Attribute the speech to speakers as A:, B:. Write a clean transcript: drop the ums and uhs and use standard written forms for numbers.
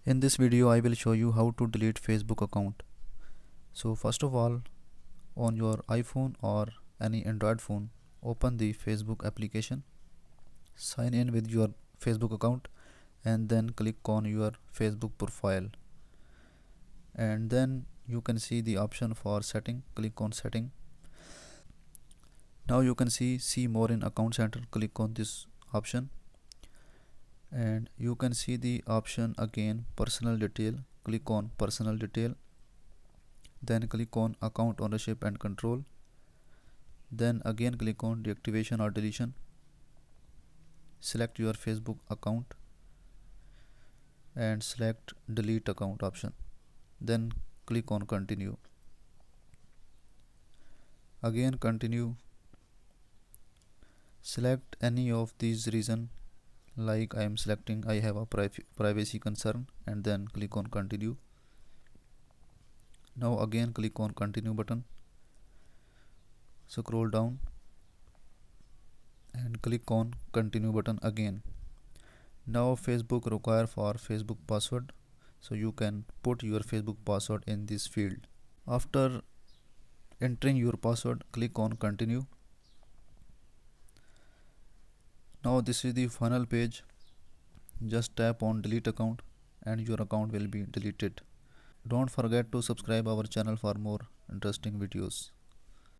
A: In this video I will show you how to delete Facebook account. So first of all, on your iPhone or any Android phone, open the Facebook application, sign in with your Facebook account, and then click on your Facebook profile, and then you can see the option for setting. Click on setting. Now you can see more in account center. Click on this option, and you can see the option again, personal detail. Click on personal detail, then click on account ownership and control, then again click on deactivation or deletion. Select your Facebook account and select delete account option, then click on continue. Again continue. Select any of these reason, like I am selecting I have a privacy concern, and then click on continue. Now again click on continue button, scroll down and click on continue button again. Now Facebook require for Facebook password, so you can put your Facebook password in this field. After entering your password, click on continue. Now this is the final page. Just tap on delete account and your account will be deleted. Don't forget to subscribe our channel for more interesting videos.